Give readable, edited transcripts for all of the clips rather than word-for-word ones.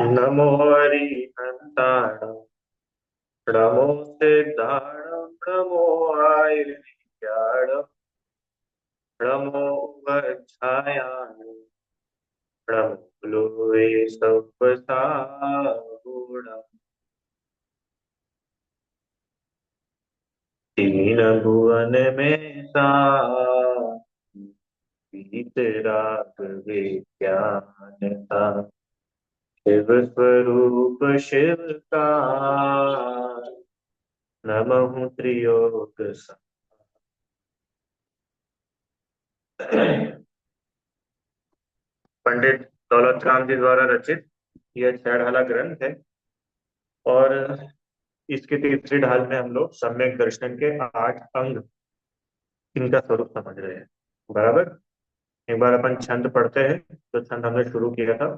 नमो हरिहंताणं नमो सिद्धाणं नमो आयुर्विज्ञाणं नमो वज्रायाणं नमो लोके सब्बसागुणं तीन भुवन में वीतराग विज्ञान था शिव स्वरूप शिव का नमः त्रियोग पंडित दौलत राम जी द्वारा रचित यह छह ढाला ग्रंथ है। और इसके तीसरी ढाल में हम लोग सम्यक दर्शन के 8 अंग इनका स्वरूप समझ रहे हैं। बराबर। एक बार अपन छंद पढ़ते हैं, जो छंद हमने शुरू किया था,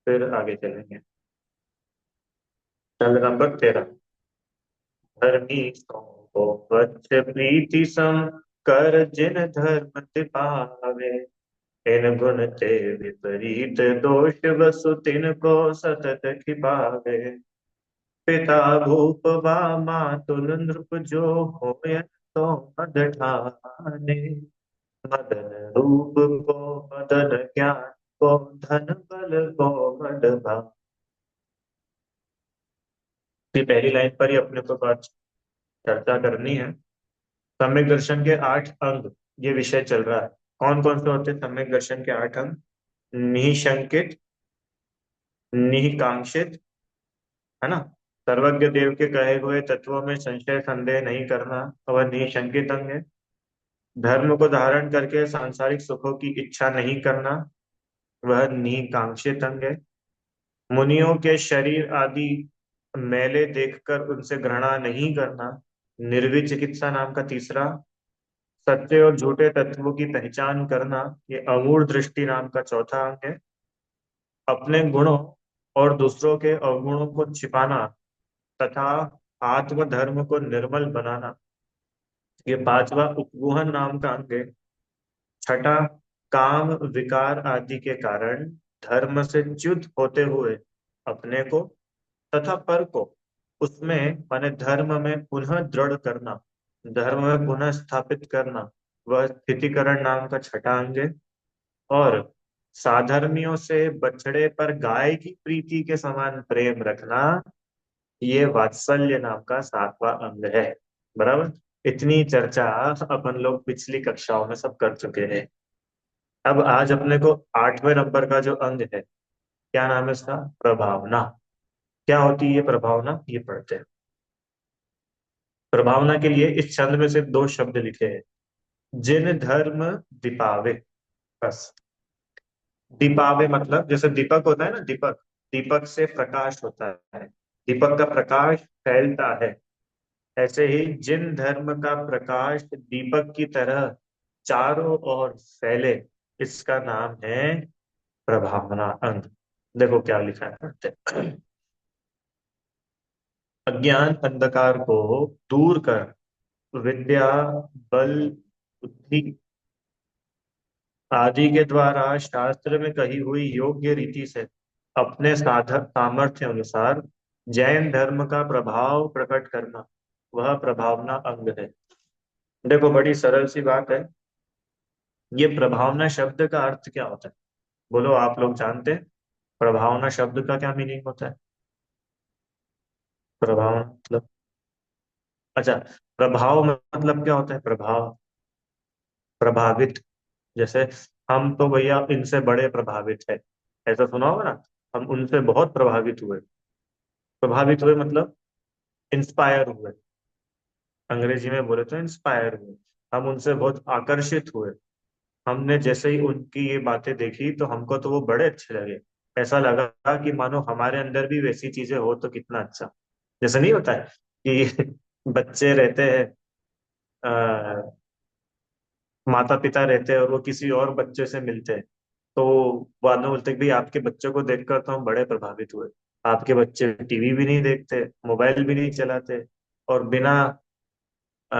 फिर आगे चलेंगे। छंद नंबर 13। धर्मी सो वत्स प्रीति सम कर जिन धर्म पावे इन गुण ते विपरीत दोष वसु तिन को सतत खिपावे पिता भूप बा मातुल नृप जो होय तो मद ठाने मदन रूप को मदन ज्ञान को धन बल को मद भाने। पहली लाइन पर ही अपने को बात चर्चा करनी है। सम्यक दर्शन के 8 अंग, ये विषय चल रहा है। कौन कौन से होते हैं सम्यक दर्शन के 8 अंग? निशंकित, निकांक्षित, है ना, सर्वज्ञ देव के कहे हुए तत्वों में संशय संदेह नहीं करना, वह निशंकित अंग है। धर्म को धारण करके सांसारिक सुखों की इच्छा नहीं करना, वह निकांक्षित अंग है। मुनियों के शरीर आदि मैले देखकर उनसे घृणा नहीं करना, निर्विचिकित्सा नाम का तीसरा। सत्य और झूठे तत्वों की पहचान करना, ये अमूढ़ दृष्टि नाम का चौथा अंग है। अपने गुणों और दूसरों के अवगुणों को छिपाना तथा आत्मधर्म को निर्मल बनाना, ये पांचवा उपगुहन नाम का अंग है। छठा, काम विकार आदि के कारण धर्म से च्युत होते हुए अपने को तथा पर को उसमें माने धर्म में पुनः दृढ़ करना, धर्म में पुनः स्थापित करना, वह स्थितिकरण नाम का छठा अंग है। और साधर्मियों से बछड़े पर गाय की प्रीति के समान प्रेम रखना, ये वात्सल्य नाम का 7वां अंग है। बराबर। इतनी चर्चा अपन लोग पिछली कक्षाओं में सब कर चुके हैं। अब आज अपने को 8वें नंबर का जो अंग है, क्या नाम है इसका? प्रभावना। क्या होती है ये प्रभावना, ये पढ़ते हैं। प्रभावना के लिए इस छंद में सिर्फ 2 शब्द लिखे हैं। जिन धर्म दीपावे, बस। दीपावे मतलब जैसे दीपक होता है ना, दीपक, दीपक से प्रकाश होता है, दीपक का प्रकाश फैलता है। ऐसे ही जिन धर्म का प्रकाश दीपक की तरह चारों ओर फैले, इसका नाम है प्रभावना अंग। देखो क्या लिखा है, पढ़ते हैं। अज्ञान अंधकार को दूर कर विद्या, बल, बुद्धि आदि के द्वारा शास्त्र में कही हुई योग्य रीति से अपने साधक सामर्थ्य अनुसार जैन धर्म का प्रभाव प्रकट करना, वह प्रभावना अंग है। देखो बड़ी सरल सी बात है। ये प्रभावना शब्द का अर्थ क्या होता है? बोलो, आप लोग जानते हैं प्रभावना शब्द का क्या मीनिंग होता है? प्रभाव मतलब, अच्छा, प्रभाव मतलब क्या होता है? प्रभाव, प्रभावित। जैसे हम तो भैया इनसे बड़े प्रभावित है, ऐसा सुना होगा ना। हम उनसे बहुत प्रभावित हुए। प्रभावित हुए मतलब इंस्पायर हुए, अंग्रेजी में बोले तो इंस्पायर हुए। हम उनसे बहुत आकर्षित हुए। हमने जैसे ही उनकी ये बातें देखी तो हमको तो वो बड़े अच्छे लगे। ऐसा लगा कि मानो हमारे अंदर भी वैसी चीजें हो तो कितना अच्छा। जैसे नहीं होता है कि बच्चे रहते हैं, माता पिता रहते हैं और वो किसी और बच्चे से मिलते हैं, तो बाद में बोलते हैं कि भाई आपके बच्चों को देखकर तो हम बड़े प्रभावित हुए। आपके बच्चे टीवी भी नहीं देखते, मोबाइल भी नहीं चलाते, और बिना अ,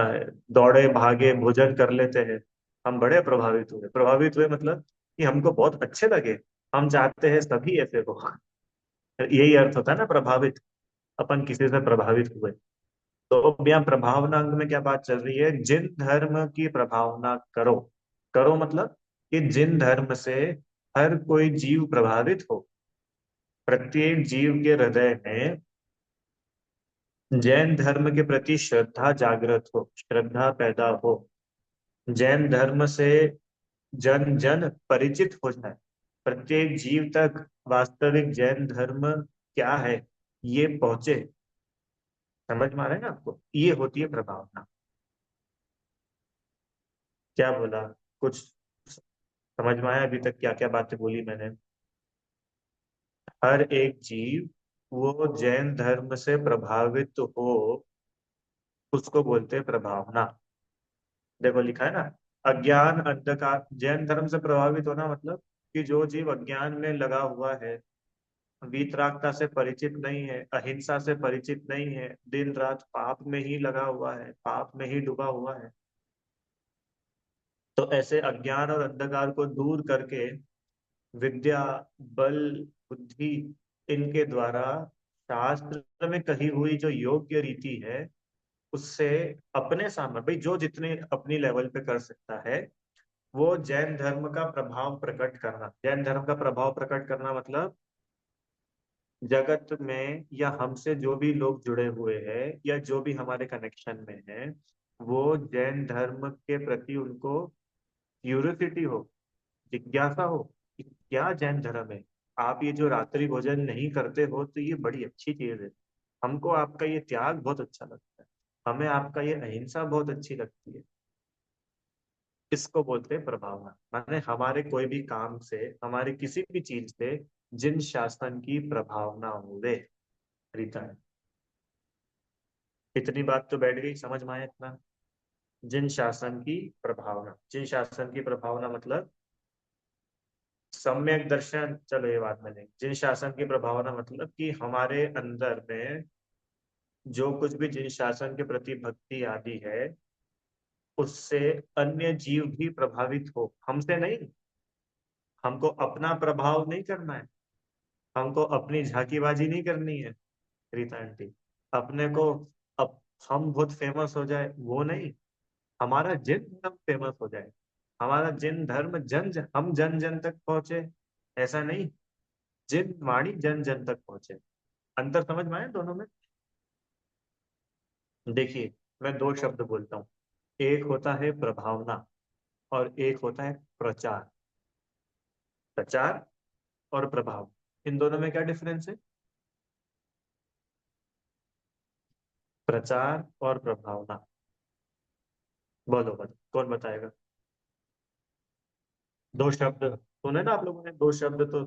दौड़े भागे भोजन कर लेते हैं। हम बड़े प्रभावित हुए। प्रभावित हुए मतलब कि हमको बहुत अच्छे लगे। हम चाहते हैं सभी ऐसे हो। यही अर्थ होता है ना प्रभावित, अपन किसी से प्रभावित हुए। तो अब यहाँ प्रभावना अंग में क्या बात चल रही है, जिन धर्म की प्रभावना करो। करो मतलब कि जिन धर्म से हर कोई जीव प्रभावित हो, प्रत्येक जीव के हृदय में जैन धर्म के प्रति श्रद्धा जागृत हो, श्रद्धा पैदा हो, जैन धर्म से जन जन परिचित हो जाए, प्रत्येक जीव तक वास्तविक जैन धर्म क्या है ये पहुंचे। समझ में आ रहा है ना आपको, ये होती है प्रभावना। क्या बोला, कुछ समझ में आया अभी तक क्या क्या बातें बोली मैंने? हर एक जीव वो जैन धर्म से प्रभावित हो, उसको बोलते हैं प्रभावना। देखो लिखा है ना, अज्ञान अंधकार, जैन धर्म से प्रभावित होना मतलब कि जो जीव अज्ञान में लगा हुआ है, वीतरागता से परिचित नहीं है, अहिंसा से परिचित नहीं है, दिन रात पाप में ही लगा हुआ है, पाप में ही डूबा हुआ है, तो ऐसे अज्ञान और अंधकार को दूर करके विद्या, बल, बुद्धि, इनके द्वारा शास्त्र में कही हुई जो योग्य रीति है, उससे अपने सामने भाई जो जितने अपनी लेवल पे कर सकता है, वो जैन धर्म का प्रभाव प्रकट करना। जैन धर्म का प्रभाव प्रकट करना मतलब जगत में या हमसे जो भी लोग जुड़े हुए हैं या जो भी हमारे कनेक्शन में है, वो जैन धर्म के प्रति उनको क्यूरियोसिटी हो, जिज्ञासा हो कि क्या जैन धर्म है। आप ये जो रात्रि भोजन नहीं करते हो तो ये बड़ी अच्छी चीज है, हमको आपका ये त्याग बहुत अच्छा लगता है, हमें आपका ये अहिंसा बहुत अच्छी लगती है। इसको बोलते हैं प्रभावना, माने हमारे कोई भी काम से, हमारे किसी भी चीज से जिन शासन की प्रभावना हुए। रीता है, इतनी बात तो बैठ गई, समझ में आया इतना? जिन शासन की प्रभावना, जिन शासन की प्रभावना मतलब सम्यक दर्शन, चलो ये बात मैंने, जिन शासन की प्रभावना मतलब कि हमारे अंदर में जो कुछ भी जिन शासन के प्रति भक्ति आदि है, उससे अन्य जीव भी प्रभावित हो, हमसे नहीं। हमको अपना प्रभाव नहीं करना है, हमको अपनी झांकीबाजी नहीं करनी है रीता आंटी, अपने को अब हम बहुत फेमस हो जाए वो नहीं, हमारा जिन धर्म फेमस हो जाए, हमारा जिन धर्म हम जन जन तक पहुंचे, ऐसा नहीं, जिन वाणी जन जन तक पहुंचे। अंतर समझ में आया दोनों में? देखिए, मैं दो शब्द बोलता हूँ, एक होता है प्रभावना और एक होता है प्रचार। प्रचार और प्रभाव, इन दोनों में क्या डिफरेंस है? प्रचार और प्रभावना, बोलो बोलो, कौन बताएगा? दो शब्द सुने ना आप लोगों ने, दो शब्द तो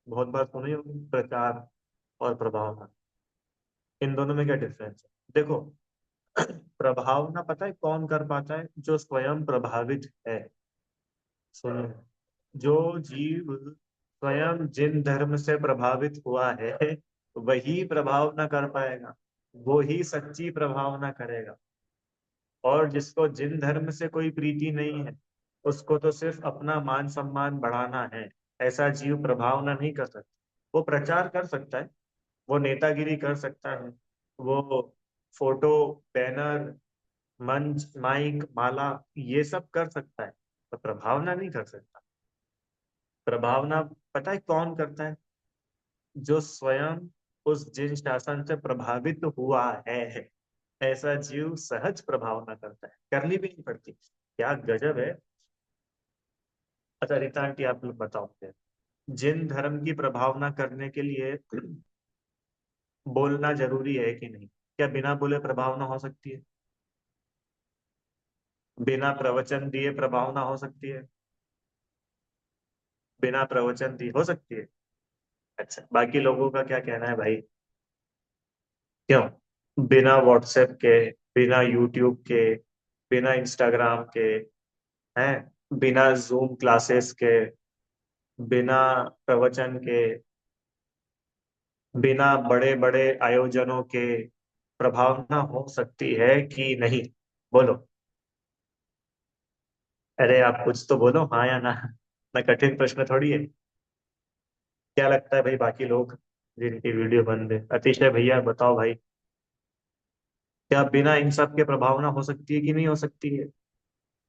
बहुत बार सुने होंगे, प्रचार और प्रभावना। इन दोनों में क्या डिफरेंस है देखो, प्रभावना पता है कौन कर पाता है? जो स्वयं प्रभावित है। सुनो, जो जीव स्वयं जिन धर्म से प्रभावित हुआ है, वही प्रभावना कर पाएगा, वो ही सच्ची प्रभावना करेगा। और जिसको जिन धर्म से कोई प्रीति नहीं है, उसको तो सिर्फ अपना मान सम्मान बढ़ाना है, ऐसा जीव प्रभावना नहीं कर सकता। वो प्रचार कर सकता है, वो नेतागिरी कर सकता है, वो फोटो, बैनर, मंच, माइक, माला, ये सब कर सकता है, तो प्रभावना नहीं कर सकता। प्रभावना पता है कौन करता है? जो स्वयं उस जिन शासन से प्रभावित हुआ है, ऐसा जीव सहज प्रभावना करता है, करनी भी नहीं पड़ती। क्या गजब है। अच्छा रीता आंटी, आप लोग बताओ मुझे, जिन धर्म की प्रभावना करने के लिए बोलना जरूरी है कि नहीं? क्या बिना बोले प्रभावना हो सकती है? बिना प्रवचन दिए प्रभावना हो सकती है? बिना प्रवचन दिए हो सकती है? अच्छा, बाकी लोगों का क्या कहना है भाई? क्यों बिना व्हाट्सएप के, बिना यूट्यूब के, बिना इंस्टाग्राम के, हैं, बिना जूम क्लासेस के, बिना प्रवचन के, बिना बड़े बड़े आयोजनों के प्रभावना हो सकती है कि नहीं? बोलो। अरे आप कुछ तो बोलो, हाँ या ना, ना कठिन प्रश्न थोड़ी है। क्या लगता है भाई बाकी लोग? जिनकी वीडियो बंद है। अतिशय भैया बताओ भाई, क्या बिना इन सब के प्रभावना हो सकती है कि नहीं हो सकती है?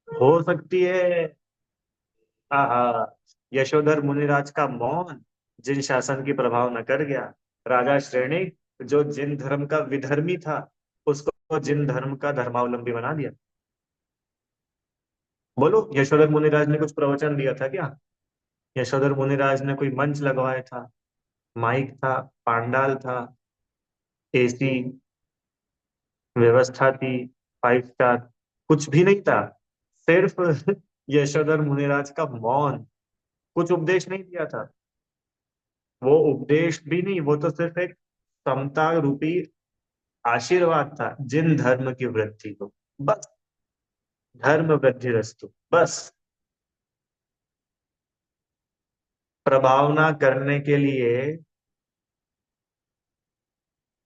हो सकती है। आहा, यशोधर मुनिराज का मौन जिन शासन की प्रभावना कर गया। राजा श्रेणी, जो जिन धर्म का विधर्मी था, उसको जिन धर्म का धर्मावलंबी बना दिया। बोलो, यशोधर मुनिराज ने कुछ प्रवचन दिया था क्या? यशोधर मुनिराज ने कोई मंच लगवाया था? माइक था? पांडाल था? एसी व्यवस्था थी? 5 स्टार? कुछ भी नहीं था। सिर्फ यशोधर मुनिराज का मौन। कुछ उपदेश नहीं दिया था। वो उपदेश भी नहीं, वो तो सिर्फ एक समता रूपी आशीर्वाद था, जिन धर्म की वृद्धि हो। बस, धर्म वृद्धि रस्तु, बस। प्रभावना करने के लिए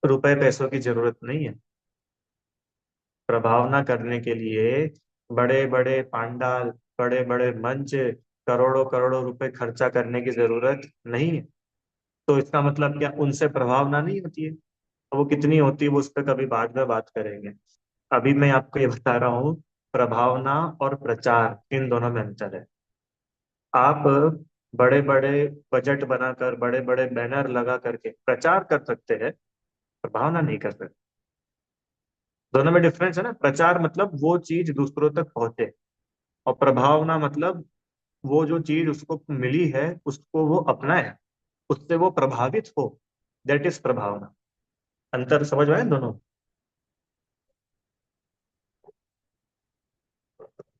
रुपए पैसों की जरूरत नहीं है। प्रभावना करने के लिए बड़े बड़े पांडाल, बड़े बड़े मंच, करोड़ों करोड़ों रुपए खर्चा करने की जरूरत नहीं है। तो इसका मतलब क्या उनसे प्रभावना नहीं होती है? वो कितनी होती है, वो उस पर कभी बाद में बात करेंगे। अभी मैं आपको ये बता रहा हूँ, प्रभावना और प्रचार, इन दोनों में अंतर है। आप बड़े बड़े बजट बनाकर, बड़े बड़े बैनर लगा करके प्रचार कर सकते हैं, प्रभावना नहीं कर सकते। दोनों में डिफरेंस है ना। प्रचार मतलब वो चीज दूसरों तक पहुंचे, और प्रभावना मतलब वो जो चीज उसको मिली है उसको वो अपनाए, उससे वो प्रभावित हो। दैट इज प्रभावना। अंतर समझ में आया दोनों?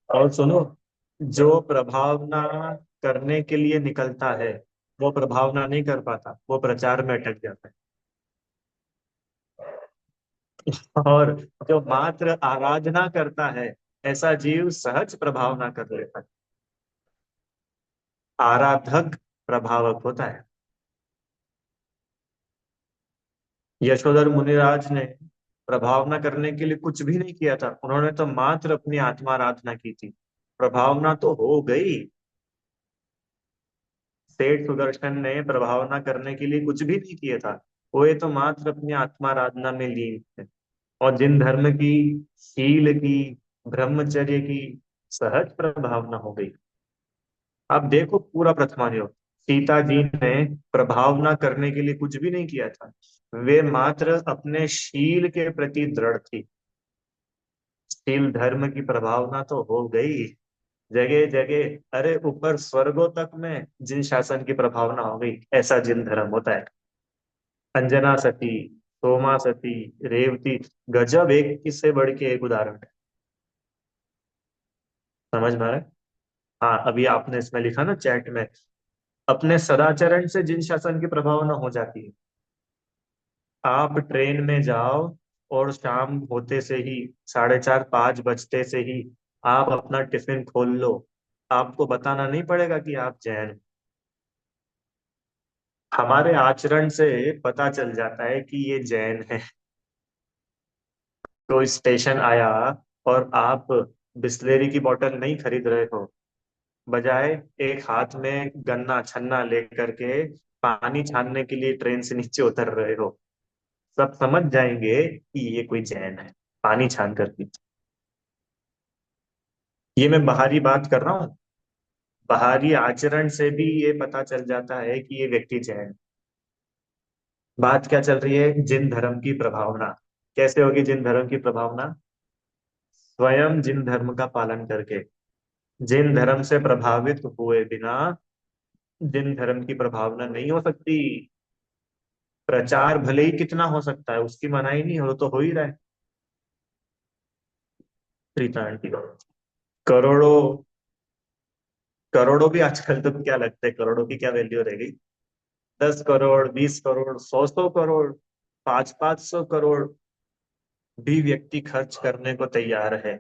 और सुनो, जो प्रभावना करने के लिए निकलता है, वो प्रभावना नहीं कर पाता, वो प्रचार में अटक जाता है। और जो मात्र आराधना करता है, ऐसा जीव सहज प्रभावना कर लेता है। आराधक प्रभावक होता है। यशोधर मुनिराज ने प्रभावना करने के लिए कुछ भी नहीं किया था, उन्होंने तो मात्र अपनी आत्माराधना की थी। प्रभावना तो हो गई। सेठ सुदर्शन ने प्रभावना करने के लिए कुछ भी नहीं किया था, वो ये तो मात्र अपनी आत्माराधना में लीन थे। और जिन धर्म की, शील की, ब्रह्मचर्य की सहज प्रभावना हो गई। आप देखो पूरा प्रथमा योग, सीता जी ने प्रभावना करने के लिए कुछ भी नहीं किया था। वे मात्र अपने शील के प्रति दृढ़ थी। शील धर्म की प्रभावना तो हो गई जगह जगह। अरे ऊपर स्वर्गों तक में जिन शासन की प्रभावना हो गई, ऐसा जिन धर्म होता है। अंजना सती, सोमा सती, रेवती, गजब, एक किससे बढ़ के एक उदाहरण है। समझ में आ रहा है? हाँ, अभी आपने इसमें लिखा ना चैट में, अपने सदाचरण से जिन शासन की प्रभावना हो जाती है। आप ट्रेन में जाओ, और शाम होते से ही, 4:30 5 बजते से ही आप अपना टिफिन खोल लो, आपको बताना नहीं पड़ेगा कि आप जैन। हमारे आचरण से पता चल जाता है कि ये जैन है। तो स्टेशन आया, और आप बिस्लेरी की बोतल नहीं खरीद रहे हो, बजाय एक हाथ में गन्ना छन्ना लेकर के पानी छानने के लिए ट्रेन से नीचे उतर रहे हो, सब समझ जाएंगे कि ये कोई जैन है, पानी छान कर पी। ये मैं बाहरी बात कर रहा हूँ। बाहरी आचरण से भी ये पता चल जाता है कि ये व्यक्ति जैन। बात क्या चल रही है? जिन धर्म की प्रभावना। कैसे होगी जिन धर्म की प्रभावना? स्वयं जिन धर्म का पालन करके, जिन धर्म से प्रभावित हुए बिना जिन धर्म की प्रभावना नहीं हो सकती। प्रचार भले ही कितना हो सकता है, उसकी मनाही नहीं हो तो हो ही रहा है। प्रीता आंटी, करोड़ों, करोड़ों भी आजकल तो क्या लगता है, करोड़ों की क्या वैल्यू रह गई? 10 करोड़, 20 करोड़, 100 100 करोड़, 500 500 करोड़ भी व्यक्ति खर्च करने को तैयार है।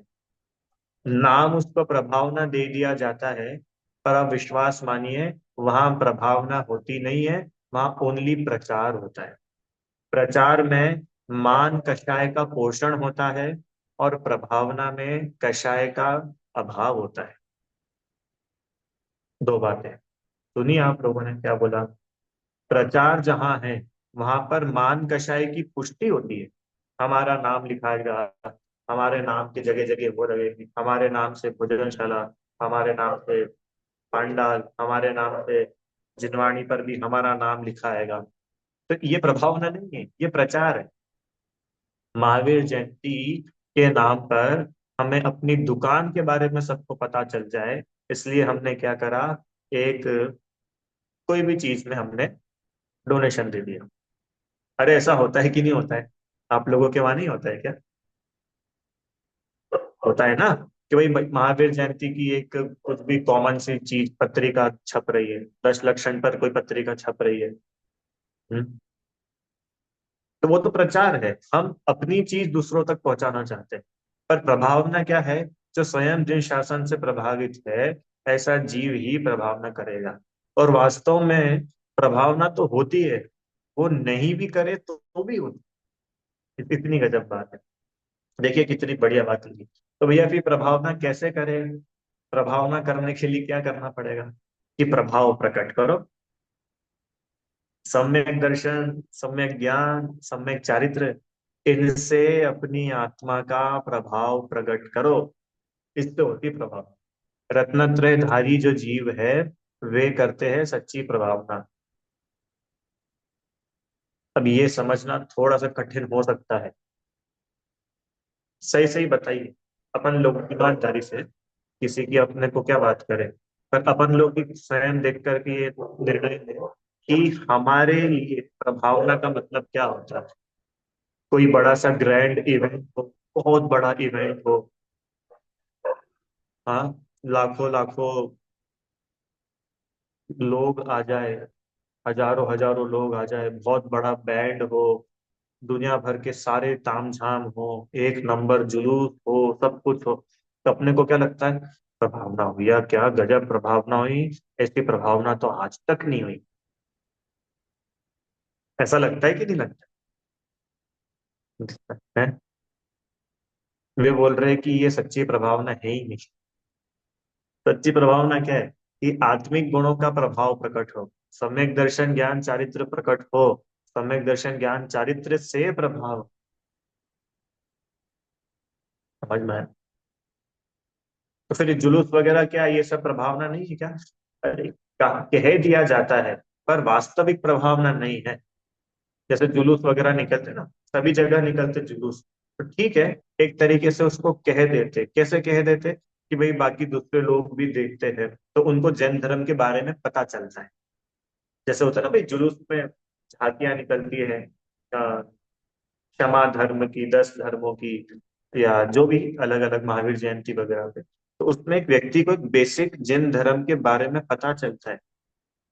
नाम उसको प्रभावना दे दिया जाता है, पर आप विश्वास मानिए, वहां प्रभावना होती नहीं है, वहां ओनली प्रचार होता है। प्रचार में मान कषाय का पोषण होता है, और प्रभावना में कषाय का अभाव होता है। दो बातें सुनिए, आप लोगों ने क्या बोला। प्रचार जहां है, वहां पर मान कषाय की पुष्टि होती है। हमारा नाम लिखाएगा, हमारे नाम की जगह जगह वो लगेगी, हमारे नाम से भोजनशाला, हमारे नाम से पंडाल, हमारे नाम से जिनवाणी पर भी हमारा नाम लिखाएगा। तो ये प्रभावना नहीं है, ये प्रचार है। महावीर जयंती के नाम पर हमें अपनी दुकान के बारे में सबको पता चल जाए, इसलिए हमने क्या करा, एक कोई भी चीज में हमने डोनेशन दे दिया। अरे ऐसा होता है कि नहीं होता है? आप लोगों के वहां नहीं होता है क्या? होता है ना, कि भाई महावीर जयंती की एक कुछ भी कॉमन सी चीज पत्रिका छप रही है, 10 लक्षण पर कोई पत्रिका छप रही है। हम्म। तो वो तो प्रचार है, हम अपनी चीज दूसरों तक पहुंचाना चाहते हैं। पर प्रभावना क्या है? जो स्वयं जिन शासन से प्रभावित है, ऐसा जीव ही प्रभावना करेगा। और वास्तव में प्रभावना तो होती है, वो नहीं भी करे तो भी होती है। इतनी गजब बात है। देखिए कितनी बढ़िया बात है। तो भैया फिर प्रभावना कैसे करें? प्रभावना करने के लिए क्या करना पड़ेगा? कि प्रभाव प्रकट करो। सम्यक दर्शन, सम्यक ज्ञान, सम्यक चारित्र, इनसे अपनी आत्मा का प्रभाव प्रकट करो। इससे होती प्रभाव। रत्नत्रय धारी जो जीव है, वे करते हैं सच्ची प्रभावना। अब ये समझना थोड़ा सा कठिन हो सकता है। सही सही बताइए। अपन लोग ईमानदारी से किसी की अपने को क्या बात करें, पर अपन लोग भी स्वयं देख करके ये निर्णय लें कि हमारे लिए प्रभावना का मतलब क्या होता है। कोई बड़ा सा ग्रैंड इवेंट हो, बहुत बड़ा इवेंट हो, हाँ, लाखों लाखों लोग आ जाए, हजारों हजारों लोग आ जाए, बहुत बड़ा बैंड हो, दुनिया भर के सारे तामझाम हो, एक नंबर जुलूस हो, सब कुछ हो, तो अपने को क्या लगता है? प्रभावना हुई या क्या गजब प्रभावना हुई। ऐसी प्रभावना तो आज तक नहीं हुई। ऐसा लगता है कि नहीं लगता है? वे बोल रहे हैं कि ये सच्ची प्रभावना है ही नहीं। सच्ची प्रभावना क्या है? कि आत्मिक गुणों का प्रभाव प्रकट हो, सम्यक दर्शन ज्ञान चारित्र प्रकट हो, सम्यक दर्शन ज्ञान चारित्र से प्रभाव। समझ में आया? तो फिर ये जुलूस वगैरह क्या, ये सब प्रभावना नहीं है क्या? अरे कह दिया जाता है, पर वास्तविक प्रभावना नहीं है। जैसे जुलूस वगैरह निकलते ना, सभी जगह निकलते जुलूस, तो ठीक है, एक तरीके से उसको कह देते, कैसे कह देते कि भाई बाकी दूसरे लोग भी देखते हैं, तो उनको जैन धर्म के बारे में पता चलता है। जैसे होता है ना भाई, जुलूस में झांकियां निकलती है, क्षमा धर्म की, 10 धर्मों की, या जो भी अलग अलग महावीर जयंती वगैरह पे, तो उसमें एक व्यक्ति को एक बेसिक जिन धर्म के बारे में पता चलता है।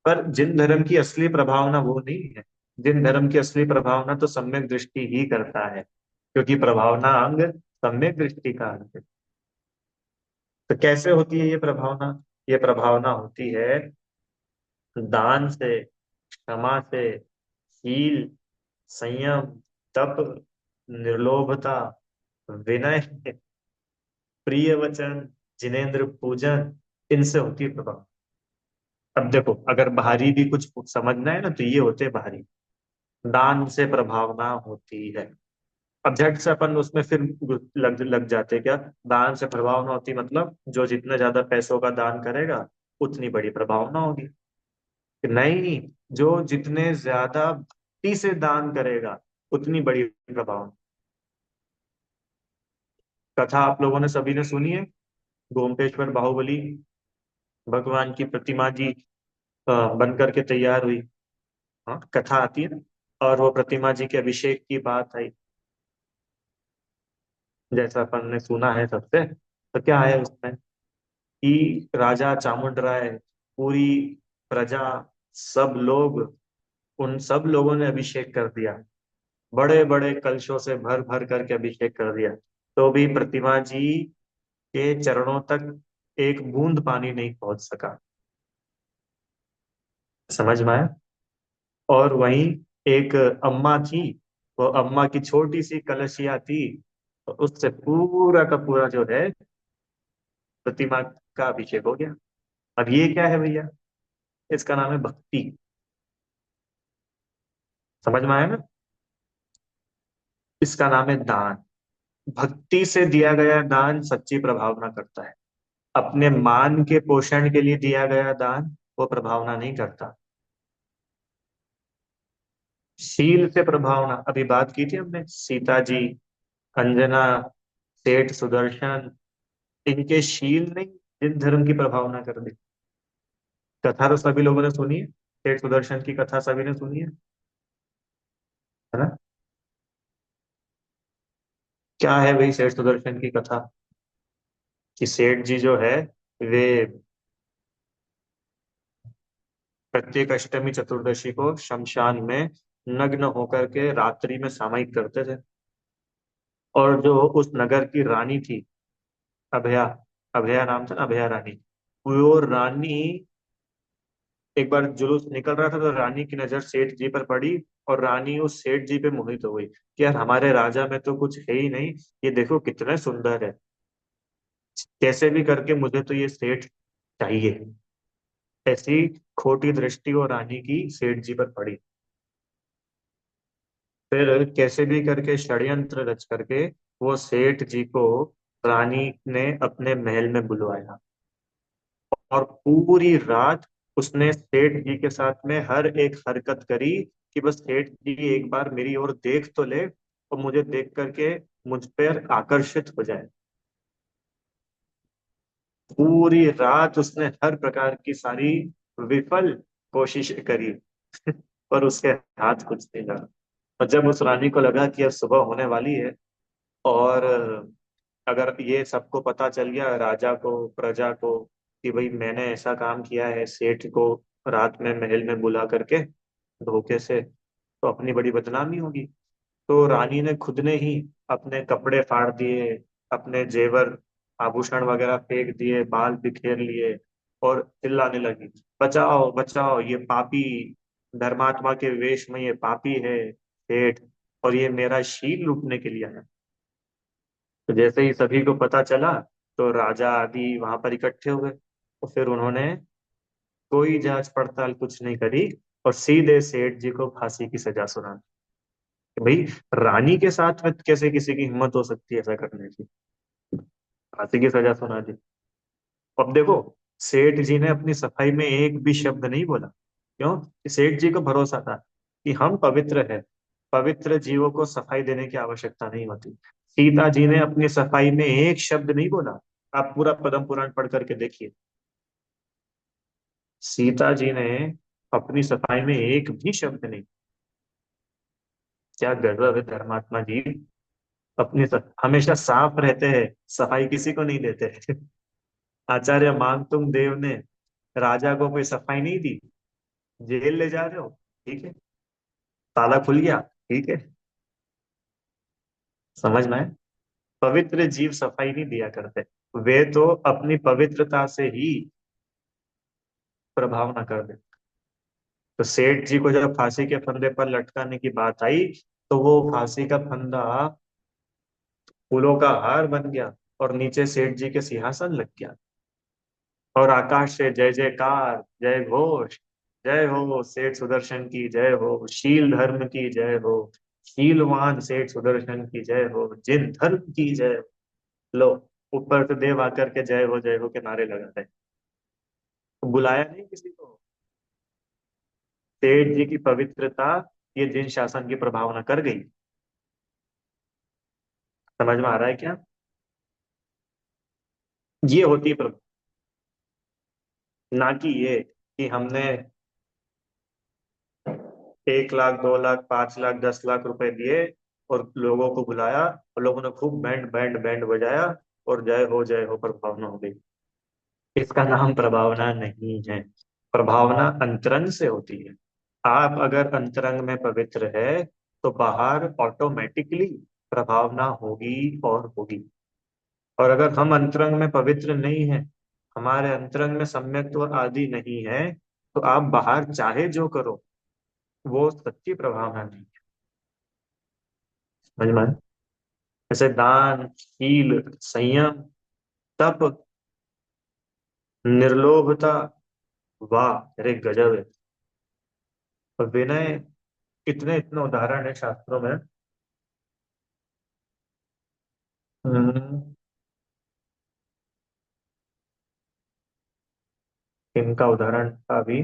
पर जिन धर्म की असली प्रभावना वो नहीं है। जिन धर्म की असली प्रभावना तो सम्यक दृष्टि ही करता है, क्योंकि प्रभावना अंग सम्यक दृष्टि का अंग है। तो कैसे होती है ये प्रभावना? ये प्रभावना होती है दान से, क्षमा से, शील, संयम, तप, निर्लोभता, विनय, प्रिय वचन, जिनेन्द्र पूजन, इनसे होती है प्रभाव। अब देखो, अगर बाहरी भी कुछ समझना है ना, तो ये होते हैं बाहरी। दान से प्रभावना होती है। अब झट से अपन उसमें फिर लग लग जाते क्या? दान से प्रभावना होती मतलब जो जितने ज्यादा पैसों का दान करेगा, उतनी बड़ी प्रभावना होगी। कि नहीं, जो जितने ज्यादा भक्ति से दान करेगा, उतनी बड़ी प्रभावना। कथा आप लोगों ने सभी ने सुनी है, गोमतेश्वर बाहुबली, भगवान की प्रतिमा जी बन करके तैयार हुई। हाँ, कथा आती है ना। और वो प्रतिमा जी के अभिषेक की बात आई, जैसा अपन ने सुना है सबसे। तो क्या है उसमें कि राजा चामुंड राय, पूरी प्रजा, सब लोग, उन सब लोगों ने अभिषेक कर दिया, बड़े बड़े कलशों से भर भर करके अभिषेक कर दिया, तो भी प्रतिमा जी के चरणों तक एक बूंद पानी नहीं पहुंच सका। समझ में आया? और वहीं एक अम्मा थी, वो अम्मा की छोटी सी कलशिया थी, तो उससे पूरा का पूरा जो है प्रतिमा का अभिषेक हो गया। अब ये क्या है भैया? इसका नाम है भक्ति। समझ में आया ना? इसका नाम है दान। भक्ति से दिया गया दान सच्ची प्रभावना करता है। अपने मान के पोषण के लिए दिया गया दान वो प्रभावना नहीं करता। शील से प्रभावना, अभी बात की थी हमने, सीता जी, अंजना, सेठ सुदर्शन, इनके शील ने जिन धर्म की प्रभावना कर दी। कथा तो सभी लोगों ने सुनी है, सेठ सुदर्शन की कथा सभी ने सुनी है ना? क्या है भाई सेठ सुदर्शन की कथा? कि सेठ जी जो है वे प्रत्येक अष्टमी चतुर्दशी को शमशान में नग्न होकर के रात्रि में सामायिक करते थे। और जो उस नगर की रानी थी, अभया, अभया नाम था ना, अभया रानी, वो रानी एक बार जुलूस निकल रहा था तो रानी की नजर सेठ जी पर पड़ी। और रानी उस सेठ जी पे मोहित हो गई कि यार हमारे राजा में तो कुछ है ही नहीं, ये देखो कितने सुंदर है, कैसे भी करके मुझे तो ये सेठ चाहिए। ऐसी खोटी दृष्टि वो रानी की सेठ जी पर पड़ी। फिर कैसे भी करके षड्यंत्र रच करके वो सेठ जी को रानी ने अपने महल में बुलवाया। और पूरी रात उसने सेठ जी के साथ में हर एक हरकत करी कि बस सेठ जी एक बार मेरी ओर देख तो ले और मुझे देख करके मुझ पर आकर्षित हो जाए। पूरी रात उसने हर प्रकार की सारी विफल कोशिश करी पर उसके हाथ कुछ नहीं लगा। और जब उस रानी को लगा कि अब सुबह होने वाली है और अगर ये सबको पता चल गया, राजा को, प्रजा को, कि भाई मैंने ऐसा काम किया है सेठ को रात में महल में बुला करके धोखे से, तो अपनी बड़ी बदनामी होगी। तो रानी ने खुद ने ही अपने कपड़े फाड़ दिए, अपने जेवर आभूषण वगैरह फेंक दिए, बाल बिखेर लिए और चिल्लाने लगी, बचाओ बचाओ, ये पापी धर्मात्मा के वेश में ये पापी है सेठ, और ये मेरा शील लूटने के लिए है। तो जैसे ही सभी को पता चला तो राजा आदि वहां पर इकट्ठे हुए, तो फिर उन्होंने कोई जांच पड़ताल कुछ नहीं करी और सीधे सेठ जी को फांसी की सजा सुना दी। कि भाई रानी के साथ में कैसे किसी की हिम्मत हो सकती है ऐसा करने की? फांसी की सजा सुना दी। अब देखो, सेठ जी ने अपनी सफाई में एक भी शब्द नहीं बोला। क्यों? कि सेठ जी को भरोसा था कि हम पवित्र है, पवित्र जीवों को सफाई देने की आवश्यकता नहीं होती। सीता जी ने अपनी सफाई में एक शब्द नहीं बोला। आप पूरा पद्म पुराण पढ़ करके देखिए, सीता जी ने अपनी सफाई में एक भी शब्द नहीं। क्या गजब है धर्मात्मा जी। हमेशा साफ रहते हैं, सफाई किसी को नहीं देते आचार्य मानतुंग देव ने राजा को कोई सफाई नहीं दी, जेल ले जा रहे हो, ठीक है, ताला खुल गया, ठीक है। समझ में है? पवित्र जीव सफाई नहीं दिया करते, वे तो अपनी पवित्रता से ही प्रभाव न कर दे। तो सेठ जी को जब फांसी के फंदे पर लटकाने की बात आई तो वो फांसी का फंदा फूलों का हार बन गया और नीचे सेठ जी के सिंहासन लग गया। और आकाश से जय जयकार, जय घोष, जय हो सेठ सुदर्शन की जय हो, शील धर्म की जय हो, शीलवान सेठ सुदर्शन की जय हो, जिन धर्म की जय हो। लो, ऊपर से देव आकर के जय हो के नारे लगा रहे। तो बुलाया नहीं किसी को। सेठ जी की पवित्रता ये जिन शासन की प्रभावना कर गई। समझ में आ रहा है क्या? ये होती है प्रभु, ना कि ये कि हमने 1 लाख, 2 लाख, 5 लाख, 10 लाख रुपए दिए और लोगों को बुलाया और लोगों ने खूब बैंड बैंड बैंड बजाया और जय हो प्रभावना हो गई। इसका नाम प्रभावना नहीं है। प्रभावना अंतरंग से होती है। आप अगर अंतरंग में पवित्र है तो बाहर ऑटोमेटिकली प्रभावना होगी और होगी। और अगर हम अंतरंग में पवित्र नहीं है, हमारे अंतरंग में सम्यक्त्व आदि नहीं है, तो आप बाहर चाहे जो करो, वो सच्ची प्रभावना नहीं है। समझ में आया? जैसे दान, शील, संयम, तप, निर्लोभता, वाह अरे गजब है। और विनय, इतने इतने उदाहरण है शास्त्रों में। हम्म, इनका उदाहरण था भी।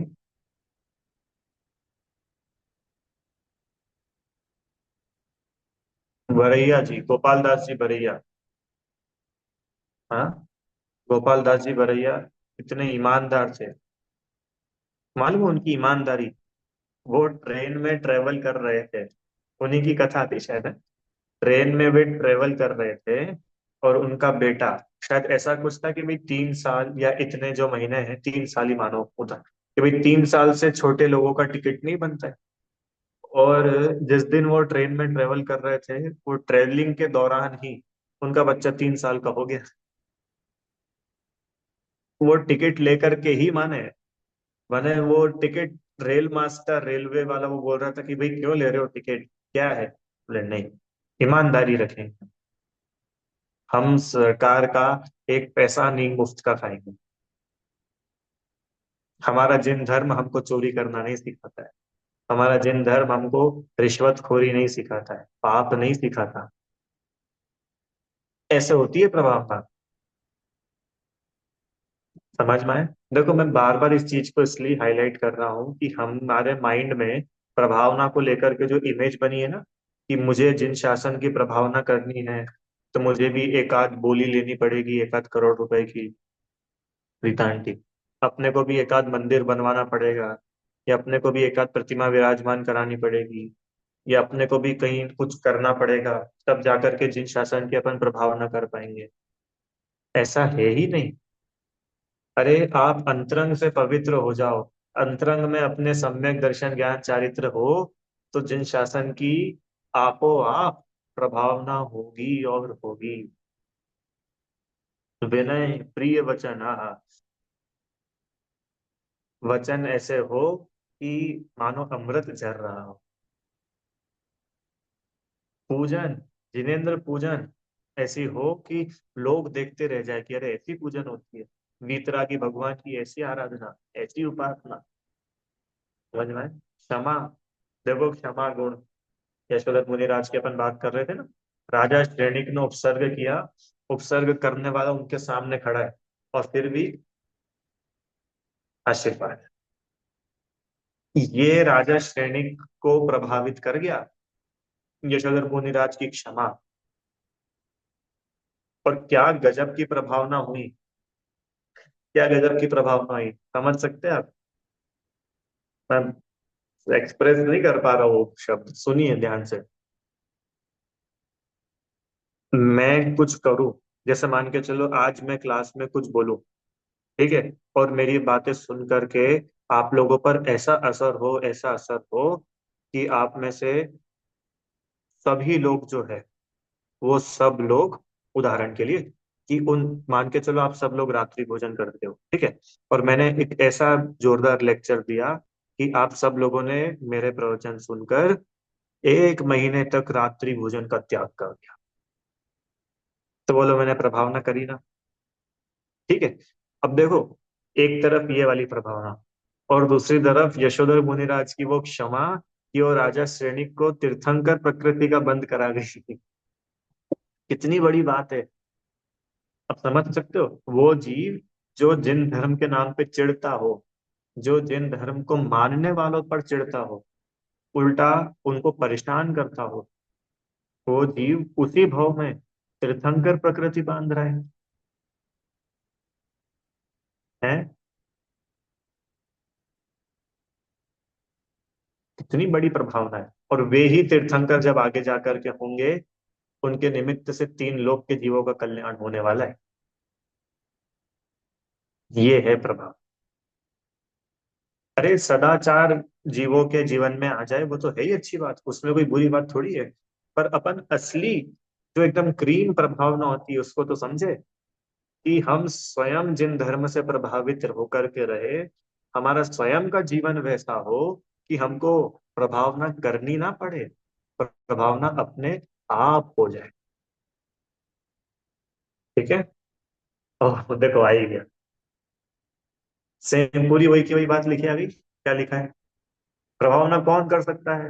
बरैया जी, गोपाल दास जी बरैया। हाँ, गोपाल दास जी बरैया इतने ईमानदार थे। मालूम है उनकी ईमानदारी? वो ट्रेन में ट्रेवल कर रहे थे, उन्हीं की कथा थी शायद। ट्रेन में वे ट्रेवल कर रहे थे, और उनका बेटा, शायद ऐसा कुछ था कि भाई 3 साल या इतने जो महीने हैं, 3 साल ही मानो उधर, कि भाई 3 साल से छोटे लोगों का टिकट नहीं बनता है। और जिस दिन वो ट्रेन में ट्रेवल कर रहे थे, वो ट्रेवलिंग के दौरान ही उनका बच्चा 3 साल का हो गया। वो टिकट लेकर के ही माने, माने वो टिकट, रेल मास्टर रेलवे वाला वो बोल रहा था कि भाई क्यों ले रहे हो टिकट, क्या है? बोले नहीं, ईमानदारी रखें, हम सरकार का एक पैसा नहीं मुफ्त का खाएंगे। हमारा जिन धर्म हमको चोरी करना नहीं सिखाता है, हमारा जिन धर्म हमको रिश्वतखोरी नहीं सिखाता है, पाप नहीं सिखाता। ऐसे होती है प्रभावना। समझ में आए? देखो, मैं बार बार इस चीज को इसलिए हाईलाइट कर रहा हूँ कि हमारे माइंड में प्रभावना को लेकर के जो इमेज बनी है ना, कि मुझे जिन शासन की प्रभावना करनी है, तो मुझे भी एक आध बोली लेनी पड़ेगी, एक आध करोड़ रुपए की, रीता आंटी। अपने को भी एक आध मंदिर बनवाना पड़ेगा, या अपने को भी एक आध प्रतिमा विराजमान करानी पड़ेगी, या अपने को भी कहीं कुछ करना पड़ेगा, तब जाकर के जिन शासन की अपन प्रभावना कर पाएंगे। ऐसा है ही नहीं। अरे आप अंतरंग से पवित्र हो जाओ, अंतरंग में अपने सम्यक दर्शन ज्ञान चारित्र हो, तो जिन शासन की आपो आप प्रभावना होगी और होगी। विनय प्रिय वचन, हाँ, वचन ऐसे हो कि मानो अमृत झर रहा हो। पूजन, जिनेंद्र पूजन ऐसी हो कि लोग देखते रह जाए कि अरे ऐसी पूजन होती है, वीतरागी भगवान की ऐसी आराधना, ऐसी उपासना। समझ में आए? क्षमा, देखो क्षमा गुण, यशोधर मुनिराज की अपन बात कर रहे थे ना, राजा श्रेणिक ने उपसर्ग किया, उपसर्ग करने वाला उनके सामने खड़ा है, और फिर भी आशीर्वाद। ये राजा श्रेणिक को प्रभावित कर गया, यशोधर मुनिराज की क्षमा। और क्या गजब की प्रभावना हुई, क्या गजब की प्रभावना हुई, समझ सकते हैं आप? मैं एक्सप्रेस नहीं कर पा रहा वो शब्द, सुनिए ध्यान से। मैं कुछ करूं, जैसे मान के चलो आज मैं क्लास में कुछ बोलूं, ठीक है, और मेरी बातें सुन करके आप लोगों पर ऐसा असर हो, ऐसा असर हो कि आप में से सभी लोग जो है, वो सब लोग, उदाहरण के लिए, कि उन, मान के चलो आप सब लोग रात्रि भोजन करते हो, ठीक है, और मैंने एक ऐसा जोरदार लेक्चर दिया कि आप सब लोगों ने मेरे प्रवचन सुनकर 1 महीने तक रात्रि भोजन का त्याग कर दिया, तो बोलो मैंने प्रभावना करी ना? ठीक है। अब देखो, एक तरफ ये वाली प्रभावना, और दूसरी तरफ यशोधर मुनिराज की वो क्षमा, कि वो राजा श्रेणिक को तीर्थंकर प्रकृति का बंद करा गई। कितनी बड़ी बात है। अब समझ सकते हो, वो जीव जो जिन धर्म के नाम पे चिढ़ता हो, जो जिन धर्म को मानने वालों पर चिढ़ता हो, उल्टा उनको परेशान करता हो, वो जीव उसी भाव में तीर्थंकर प्रकृति बांध रहा है। कितनी बड़ी प्रभावना है। और वे ही तीर्थंकर जब आगे जाकर के होंगे, उनके निमित्त से 3 लोक के जीवों का कल्याण होने वाला है। ये है प्रभाव। अरे सदाचार जीवों के जीवन में आ जाए, वो तो है ही अच्छी बात, उसमें कोई बुरी बात थोड़ी है। पर अपन असली जो एकदम क्रीम प्रभावना होती है उसको तो समझे, कि हम स्वयं जिन धर्म से प्रभावित होकर के रहे, हमारा स्वयं का जीवन वैसा हो कि हमको प्रभावना करनी ना पड़े, प्रभावना अपने आप हो जाए। ठीक है। ओह देखो आ ही गया, सेम पूरी वही की वही बात लिखी आ गई। क्या लिखा है? प्रभावना कौन कर सकता है?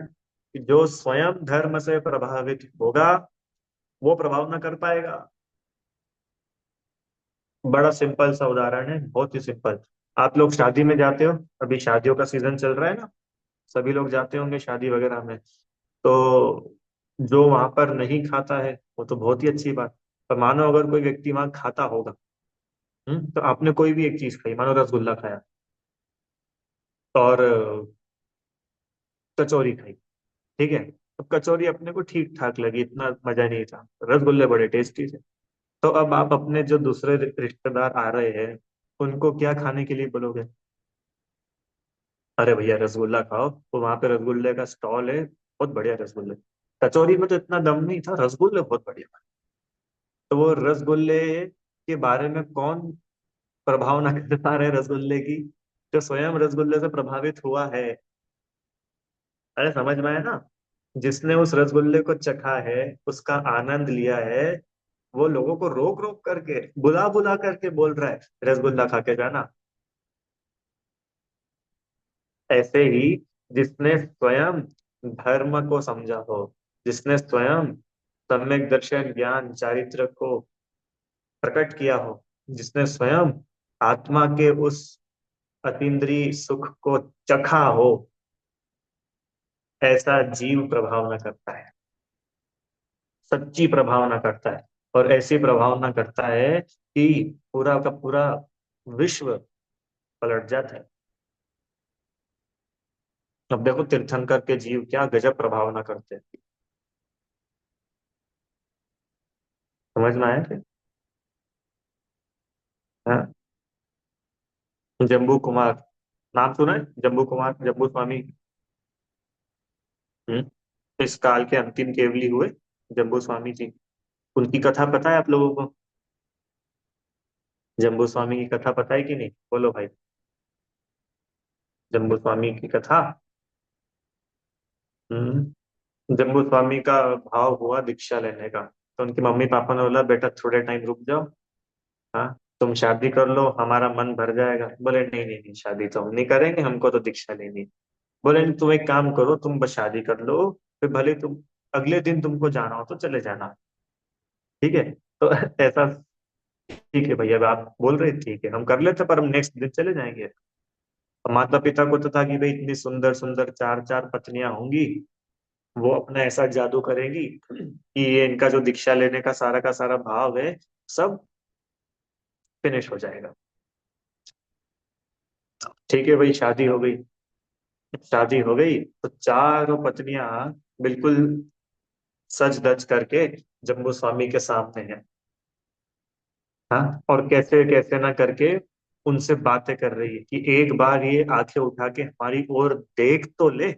कि जो स्वयं धर्म से प्रभावित होगा वो प्रभाव ना कर पाएगा। बड़ा सिंपल सा उदाहरण है, बहुत ही सिंपल। आप लोग शादी में जाते हो, अभी शादियों का सीजन चल रहा है ना, सभी लोग जाते होंगे शादी वगैरह में। तो जो वहां पर नहीं खाता है वो तो बहुत ही अच्छी बात। पर मानो अगर कोई व्यक्ति वहां खाता होगा, तो आपने कोई भी एक चीज खाई, मानो रसगुल्ला खाया और कचौरी खाई, ठीक है। अब कचौरी अपने को ठीक ठाक लगी, इतना मजा नहीं था, रसगुल्ले बड़े टेस्टी थे। तो अब आप अपने जो दूसरे रिश्तेदार आ रहे हैं उनको क्या खाने के लिए बोलोगे? अरे भैया रसगुल्ला खाओ, तो वहां पे रसगुल्ले का स्टॉल है, बहुत बढ़िया रसगुल्ले। कचौरी में तो इतना दम नहीं था, रसगुल्ले बहुत बढ़िया। तो वो रसगुल्ले के बारे में कौन प्रभाव ना कर पा रहे रसगुल्ले की? जो स्वयं रसगुल्ले से प्रभावित हुआ है। अरे समझ में आया ना? जिसने उस रसगुल्ले को चखा है, उसका आनंद लिया है, वो लोगों को रोक रोक करके, बुला बुला करके बोल रहा है रसगुल्ला खा के जाना। ऐसे ही जिसने स्वयं धर्म को समझा हो, जिसने स्वयं सम्यक दर्शन ज्ञान चारित्र को प्रकट किया हो, जिसने स्वयं आत्मा के उस अतीन्द्रिय सुख को चखा हो, ऐसा जीव प्रभावना करता है, सच्ची प्रभावना करता है। और ऐसी प्रभावना करता है कि पूरा का पूरा विश्व पलट जाता है। अब देखो तीर्थंकर के जीव क्या गजब प्रभावना करते हैं। समझ में आया क्या? हाँ? जम्बू कुमार, नाम सुना है जम्बू कुमार, जम्बू स्वामी? इस काल के अंतिम केवली हुए जम्बू स्वामी जी। उनकी कथा पता है आप लोगों को? जम्बू स्वामी की कथा पता है कि नहीं, बोलो भाई। जम्बू स्वामी की कथा। हम्म। जम्बू स्वामी का भाव हुआ दीक्षा लेने का, तो उनकी मम्मी पापा ने बोला बेटा थोड़े टाइम रुक जाओ, हाँ, तुम शादी कर लो हमारा मन भर जाएगा। बोले नहीं नहीं नहीं, शादी तो हम नहीं करेंगे, हमको तो दीक्षा लेनी है। बोले नहीं, तुम एक काम करो, तुम बस शादी कर लो, फिर भले तुम अगले दिन तुमको जाना हो तो चले जाना, ठीक है। तो ऐसा, ठीक है भैया, अब आप बोल रहे ठीक है हम कर लेते, पर हम नेक्स्ट दिन चले जाएंगे। माता पिता को तो था कि भाई इतनी सुंदर सुंदर चार चार पत्नियां होंगी, वो अपना ऐसा जादू करेंगी कि ये इनका जो दीक्षा लेने का सारा भाव है सब फिनिश हो जाएगा। ठीक है भाई, शादी हो गई। शादी हो गई तो चारों पत्नियां बिल्कुल सज धज करके जम्बू स्वामी के सामने है, हाँ, और कैसे कैसे ना करके उनसे बातें कर रही है कि एक बार ये आंखें उठा के हमारी ओर देख तो ले।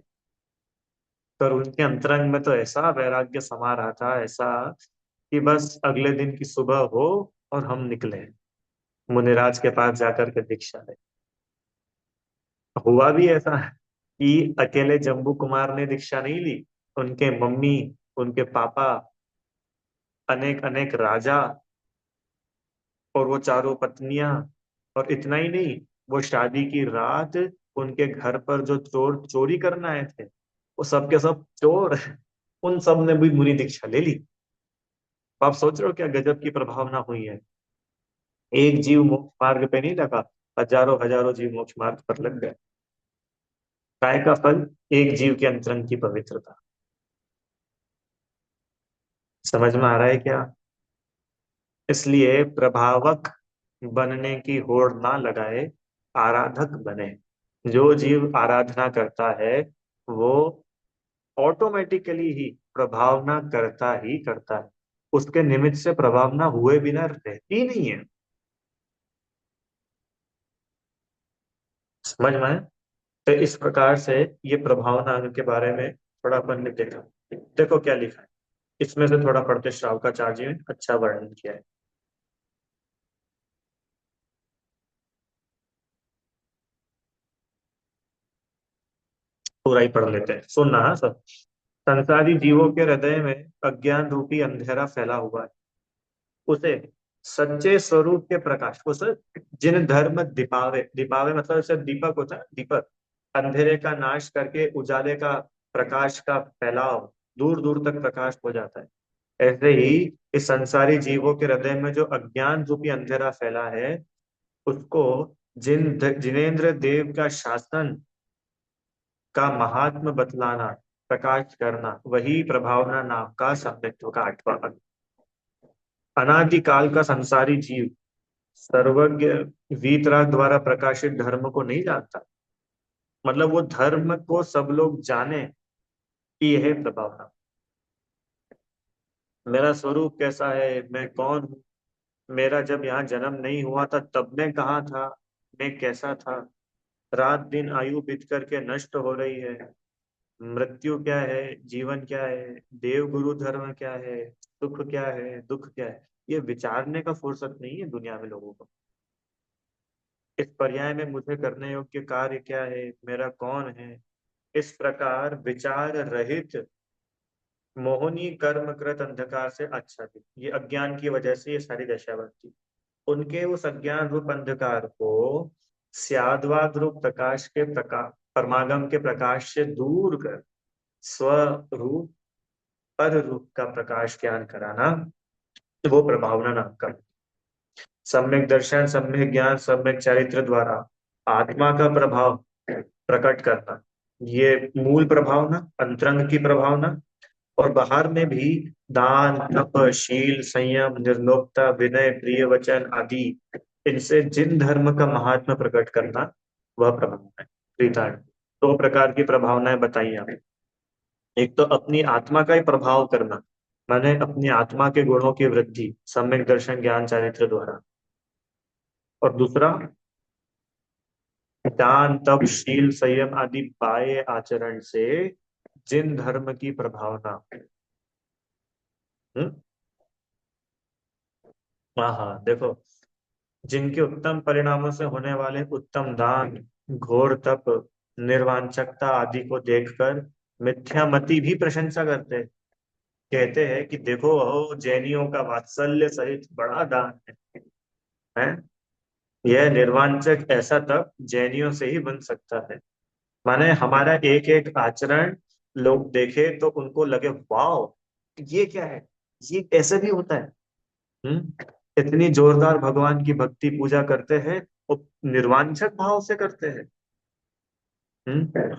पर उनके अंतरंग में तो ऐसा वैराग्य समा रहा था, ऐसा कि बस अगले दिन की सुबह हो और हम निकले मुनिराज के पास जाकर के दीक्षा ले। हुआ भी ऐसा कि अकेले जम्बू कुमार ने दीक्षा नहीं ली, उनके मम्मी, उनके पापा, अनेक अनेक राजा और वो चारों पत्नियां, और इतना ही नहीं, वो शादी की रात उनके घर पर जो चोर चोरी करने आए थे, वो सब के सब चोर, उन सब ने भी मुनि दीक्षा ले ली। तो आप सोच रहे हो क्या गजब की प्रभावना हुई है? एक जीव मोक्ष मार्ग पे नहीं लगा, हजारों हजारों जीव मोक्ष मार्ग पर लग गए। काय का फल? एक जीव के अंतरंग की पवित्रता। समझ में आ रहा है क्या? इसलिए प्रभावक बनने की होड़ ना लगाए, आराधक बने। जो जीव आराधना करता है वो ऑटोमेटिकली ही प्रभावना करता ही करता है, उसके निमित्त से प्रभावना हुए बिना रहती नहीं है। समझ में आया? तो इस प्रकार से ये प्रभावना के बारे में थोड़ा अपन ने देखा। देखो क्या लिखा है, इसमें से थोड़ा पढ़ते, श्रावकाचार्य ने अच्छा वर्णन किया है। पूरा ही पढ़ लेते हैं, सुनना हाँ सब। संसारी जीवों के हृदय में अज्ञान रूपी अंधेरा फैला हुआ है, उसे सच्चे स्वरूप के प्रकाश, उसे जिन धर्म दीपावे, दीपावे मतलब जैसे दीपक होता है, दीपक अंधेरे का नाश करके उजाले का प्रकाश का फैलाव दूर दूर तक प्रकाश हो जाता है। ऐसे ही इस संसारी जीवों के हृदय में जो अज्ञान रूपी अंधेरा फैला है, उसको जिनेंद्र देव का शासन का महात्म बतलाना, प्रकाश करना, वही प्रभावना नाम का सम्यक्त्व का आठवां अंग। अनादिकाल का संसारी जीव सर्वज्ञ वीतराग द्वारा प्रकाशित धर्म को नहीं जानता। मतलब वो धर्म को सब लोग जाने कि यह प्रभावना, मेरा स्वरूप कैसा है, मैं कौन हूँ, मेरा जब यहाँ जन्म नहीं हुआ था तब मैं कहाँ था, मैं कैसा था, रात दिन आयु बीत करके नष्ट हो रही है, मृत्यु क्या है, जीवन क्या है, देव गुरु धर्म क्या है, सुख क्या है, दुख क्या है, ये विचारने का फुर्सत नहीं है दुनिया में लोगों को। इस पर्याय में मुझे करने योग्य कार्य क्या है, मेरा कौन है, इस प्रकार विचार रहित मोहनी कर्म कृत अंधकार से आच्छादित, ये अज्ञान की वजह से ये सारी दशा बनती। उनके उस अज्ञान रूप अंधकार को स्याद्वाद रूप प्रकाश के प्रकाश, परमागम के प्रकाश से दूर कर स्वरूप पर रूप का प्रकाश ज्ञान कराना, वो प्रभावना नाम का। सम्यक दर्शन, सम्यक ज्ञान, सम्यक चरित्र द्वारा आत्मा का प्रभाव प्रकट करना, ये मूल प्रभावना, अंतरंग की प्रभावना। और बाहर में भी दान, तप, शील, संयम, निर्लोकता, विनय, प्रिय वचन आदि, इनसे जिन धर्म का महात्मा प्रकट करना, वह प्रभावना है। प्रीतान दो प्रकार की प्रभावनाएं बताई आपने। एक तो अपनी आत्मा का ही प्रभाव करना, माने अपनी आत्मा के गुणों की वृद्धि सम्यक दर्शन ज्ञान चारित्र द्वारा। और दूसरा दान, तप, शील, संयम आदि बाह्य आचरण से जिन धर्म की प्रभावना। हम्म। हाँ हाँ, देखो, जिनके उत्तम परिणामों से होने वाले उत्तम दान, घोर तप, निर्वांछकता आदि को देखकर मिथ्यामति भी प्रशंसा करते हैं। कहते हैं कि देखो हो, जैनियों का वात्सल्य सहित बड़ा दान है। यह निर्वांचक ऐसा तप जैनियों से ही बन सकता है। माने हमारा एक एक आचरण लोग देखे तो उनको लगे वाह, ये क्या है, ये ऐसे भी होता है। इतनी जोरदार भगवान की भक्ति पूजा करते हैं, वो निर्वांछक भाव से करते हैं।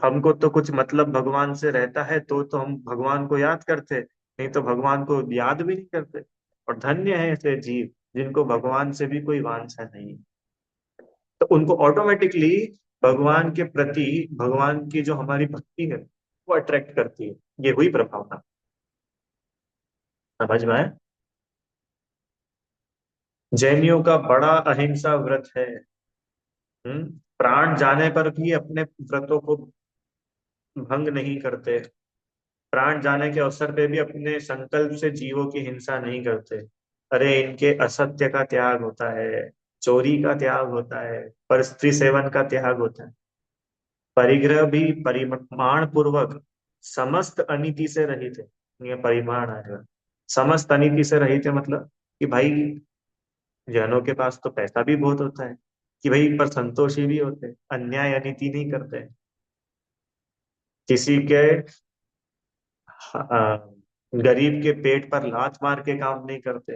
हमको तो कुछ मतलब भगवान से रहता है तो हम भगवान को याद करते, नहीं तो भगवान को याद भी नहीं करते। और धन्य है ऐसे जीव जिनको भगवान से भी कोई वांछा नहीं, तो उनको ऑटोमेटिकली भगवान के प्रति, भगवान की जो हमारी भक्ति है वो अट्रैक्ट करती है। ये हुई प्रभावना। समझ में आया? जैनियों का बड़ा अहिंसा व्रत है। हम्म। प्राण जाने पर भी अपने व्रतों को भंग नहीं करते। प्राण जाने के अवसर पे भी अपने संकल्प से जीवों की हिंसा नहीं करते। अरे इनके असत्य का त्याग होता है, चोरी का त्याग होता है, पर स्त्री सेवन का त्याग होता है, परिग्रह भी परिमाण पूर्वक समस्त अनीति से रहित है। ये परिमाण आएगा, समस्त अनीति से रहित है, मतलब कि भाई जैनों के पास तो पैसा भी बहुत होता है, कि भाई पर संतोषी भी होते हैं, अन्याय अनीति नहीं करते, किसी के गरीब के पेट पर लात मार के काम नहीं करते।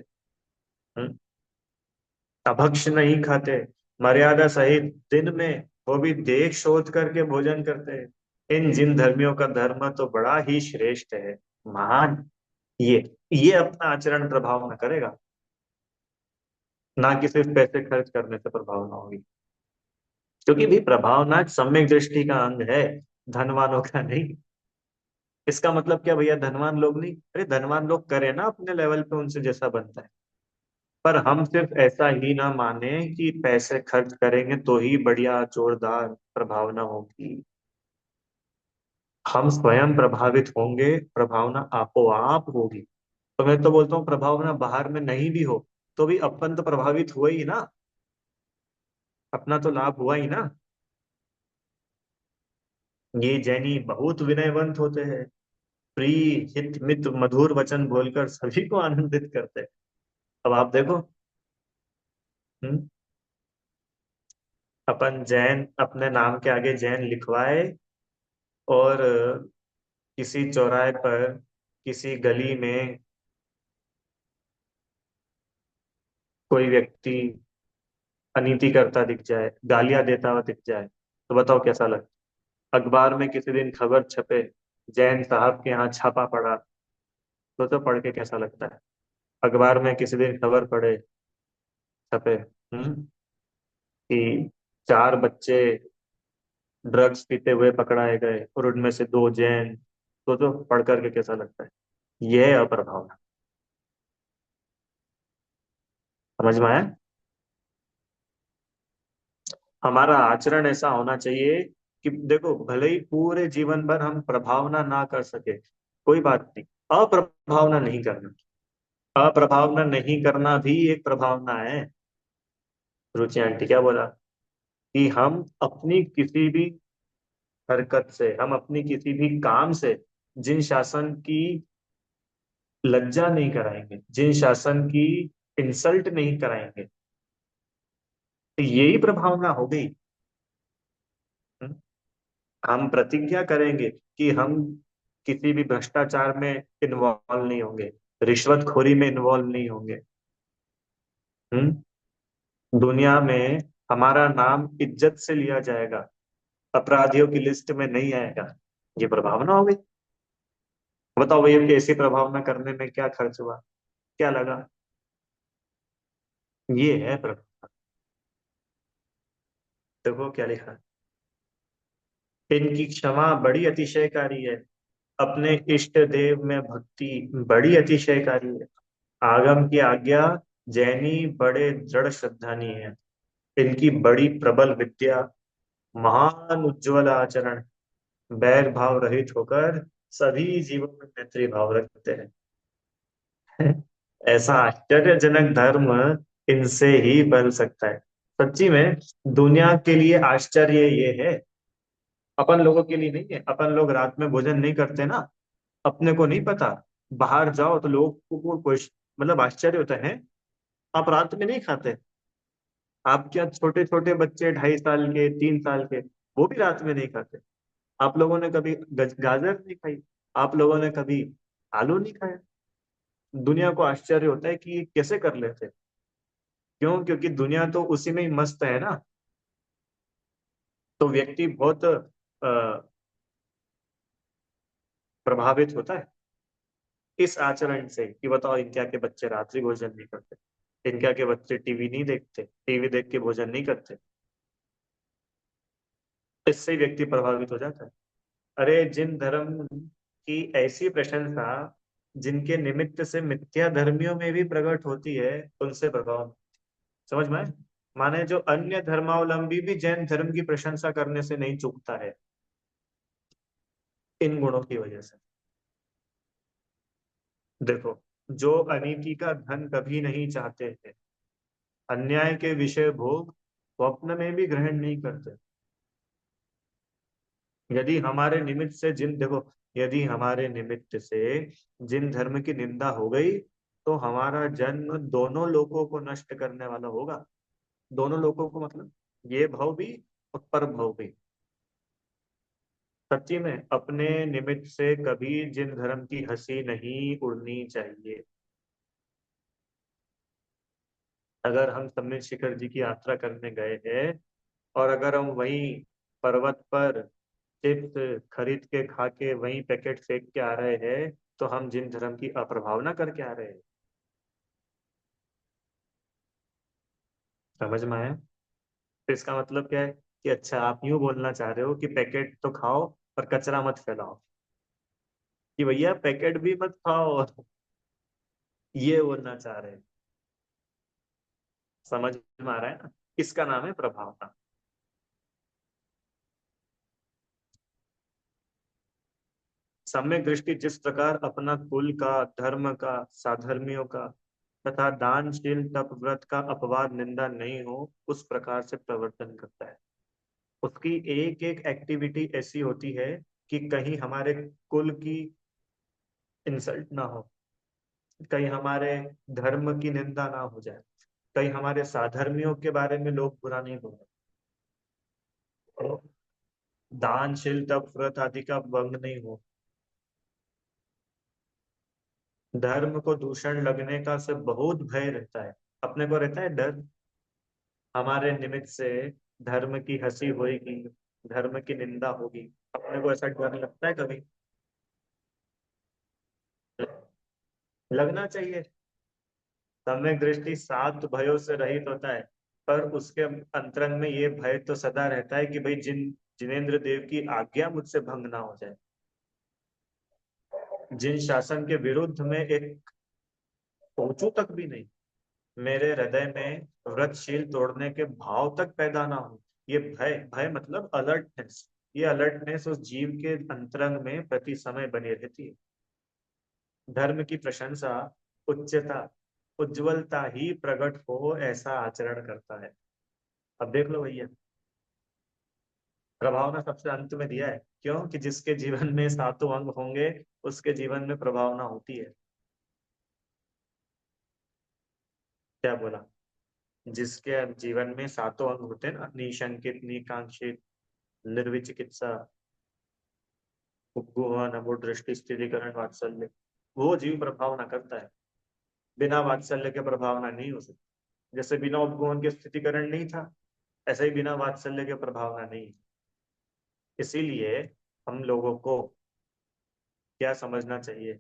हम्म? अभक्ष नहीं खाते, मर्यादा सहित दिन में वो भी देख शोध करके भोजन करते हैं। इन जिन धर्मियों का धर्म तो बड़ा ही श्रेष्ठ है, महान, ये अपना आचरण प्रभाव न करेगा, ना कि सिर्फ पैसे खर्च करने से प्रभाव ना होगी। क्योंकि भी प्रभावना सम्यक दृष्टि का अंग है, धनवानों का नहीं। इसका मतलब क्या भैया, धनवान लोग नहीं, अरे धनवान लोग करें ना अपने लेवल पे, उनसे जैसा बनता है। पर हम सिर्फ ऐसा ही ना माने कि पैसे खर्च करेंगे तो ही बढ़िया जोरदार प्रभावना होगी। हम स्वयं प्रभावित होंगे, प्रभावना आपो आप होगी। तो मैं तो बोलता हूँ प्रभावना बाहर में नहीं भी हो तो भी अपन तो प्रभावित हुआ ही ना, अपना तो लाभ हुआ ही ना। ये जैनी बहुत विनयवंत होते हैं, प्रिय हित मित मधुर वचन बोलकर सभी को आनंदित करते हैं। अब आप देखो, हम्म, अपन जैन अपने नाम के आगे जैन लिखवाए, और किसी चौराहे पर, किसी गली में कोई व्यक्ति अनीति करता दिख जाए, गालियां देता हुआ दिख जाए, तो बताओ कैसा लगता। अखबार में किसी दिन खबर छपे, जैन साहब के यहाँ छापा पड़ा, तो पढ़ के कैसा लगता है। अखबार में किसी दिन खबर पड़े, छपे, कि चार बच्चे ड्रग्स पीते हुए पकड़ाए गए और उनमें से दो जैन, तो पढ़ करके कैसा लगता है। यह है अप्रभावना। समझ में आया। हमारा आचरण ऐसा होना चाहिए कि देखो, भले ही पूरे जीवन भर हम प्रभावना ना कर सके, कोई बात नहीं, अप्रभावना नहीं करना। अप्रभावना नहीं करना भी एक प्रभावना है। रुचि आंटी क्या बोला, कि हम अपनी किसी भी हरकत से, हम अपनी किसी भी काम से जिन शासन की लज्जा नहीं कराएंगे, जिन शासन की इंसल्ट नहीं कराएंगे, तो यही प्रभावना हो गई। हम्म? हम प्रतिज्ञा करेंगे कि हम किसी भी भ्रष्टाचार में इन्वॉल्व नहीं होंगे, रिश्वतखोरी में इन्वॉल्व नहीं होंगे। हम्म? दुनिया में हमारा नाम इज्जत से लिया जाएगा, अपराधियों की लिस्ट में नहीं आएगा। ये प्रभावना हो गई। बताओ भैया कि ऐसी प्रभावना करने में क्या खर्च हुआ, क्या लगा। ये है प्रभाव। देखो क्या लिखा है। इनकी क्षमा बड़ी अतिशयकारी है, अपने इष्ट देव में भक्ति बड़ी अतिशयकारी है, आगम की आज्ञा जैनी बड़े दृढ़ श्रद्धानी है, इनकी बड़ी प्रबल विद्या, महान उज्ज्वल आचरण, बैर भाव रहित होकर सभी जीवों में मैत्री भाव रखते हैं। ऐसा आश्चर्यजनक धर्म इनसे ही बन सकता है। सच्ची में दुनिया के लिए आश्चर्य ये है, अपन लोगों के लिए नहीं है। अपन लोग रात में भोजन नहीं करते ना, अपने को नहीं पता। बाहर जाओ तो लोग को कुछ मतलब आश्चर्य होता है, आप रात में नहीं खाते। आप क्या, छोटे छोटे बच्चे 2.5 साल के, 3 साल के, वो भी रात में नहीं खाते। आप लोगों ने कभी गाजर नहीं खाई, आप लोगों ने कभी आलू नहीं खाया। दुनिया को आश्चर्य होता है कि ये कैसे कर लेते। क्यों? क्योंकि दुनिया तो उसी में ही मस्त है ना। तो व्यक्ति बहुत प्रभावित होता है इस आचरण से, कि बताओ इनके के बच्चे रात्रि भोजन नहीं करते, इनके के बच्चे टीवी नहीं देखते, टीवी देख के भोजन नहीं करते। इससे ही व्यक्ति प्रभावित हो जाता है। अरे जिन धर्म की ऐसी प्रशंसा जिनके निमित्त से मिथ्या धर्मियों में भी प्रकट होती है, उनसे प्रभाव। समझ में आए? माने जो अन्य धर्मावलंबी भी जैन धर्म की प्रशंसा करने से नहीं चूकता है, इन गुणों की वजह से। देखो, जो अनीति का धन कभी नहीं चाहते थे, अन्याय के विषय भोग स्वप्न में भी ग्रहण नहीं करते। यदि हमारे निमित्त से जिन, देखो, यदि हमारे निमित्त से जिन धर्म की निंदा हो गई, तो हमारा जन्म दोनों लोकों को नष्ट करने वाला होगा। दोनों लोकों को मतलब ये भव भी और पर भव भी। सच्ची में अपने निमित्त से कभी जिन धर्म की हंसी नहीं उड़नी चाहिए। अगर हम सम्मित शिखर जी की यात्रा करने गए हैं, और अगर हम वहीं पर्वत पर चिप्स खरीद के खा के वहीं पैकेट फेंक के आ रहे हैं, तो हम जिन धर्म की अप्रभावना करके आ रहे हैं। समझ में आया। तो इसका मतलब क्या है, कि अच्छा आप यूं बोलना चाह रहे हो कि पैकेट तो खाओ पर कचरा मत फैलाओ, कि भैया पैकेट भी मत खाओ। ये बोलना चाह रहे हैं। समझ में आ रहा है ना। इसका नाम है प्रभावना। सम्यक दृष्टि जिस प्रकार अपना कुल का, धर्म का, साधर्मियों का तथा दानशील तप व्रत का अपवाद निंदा नहीं हो, उस प्रकार से प्रवर्तन करता है। उसकी एक एक एक्टिविटी ऐसी होती है कि कहीं हमारे कुल की इंसल्ट ना हो, कहीं हमारे धर्म की निंदा ना हो जाए, कहीं हमारे साधर्मियों के बारे में लोग बुरा नहीं बोले, दानशील तप व्रत आदि का भंग नहीं हो, धर्म को दूषण लगने का से बहुत भय रहता है। अपने को रहता है डर, हमारे निमित्त से धर्म की हंसी होगी, धर्म की निंदा होगी। अपने को ऐसा डर लगता है कभी? लगना चाहिए। सम्यक दृष्टि सात भयों से रहित होता है, पर उसके अंतरंग में ये भय तो सदा रहता है कि भाई जिनेंद्र देव की आज्ञा मुझसे भंग ना हो जाए। जिन शासन के विरुद्ध में एक पहुंचू तक भी नहीं, मेरे हृदय में व्रतशील तोड़ने के भाव तक पैदा ना हो। ये भय, भय मतलब अलर्टनेस, ये अलर्टनेस उस जीव के अंतरंग में प्रति समय बनी रहती है। धर्म की प्रशंसा, उच्चता, उज्जवलता ही प्रकट हो ऐसा आचरण करता है। अब देख लो भैया, प्रभावना सबसे अंत में दिया है, क्यों? कि जिसके जीवन में सातों अंग होंगे उसके जीवन में प्रभावना होती है। क्या बोला? जिसके जीवन में सातों अंग होते हैं ना, निशंकित, निकांक्षित, निर्विचिकित्सा, उपगुहन, अमूढ़ दृष्टि, स्थिरीकरण, वात्सल्य, वो जीव प्रभावना करता है। बिना वात्सल्य के प्रभावना नहीं हो सकती। जैसे बिना उपगुहन के स्थितिकरण नहीं था, ऐसे ही बिना वात्सल्य के प्रभावना नहीं है। इसीलिए हम लोगों को क्या समझना चाहिए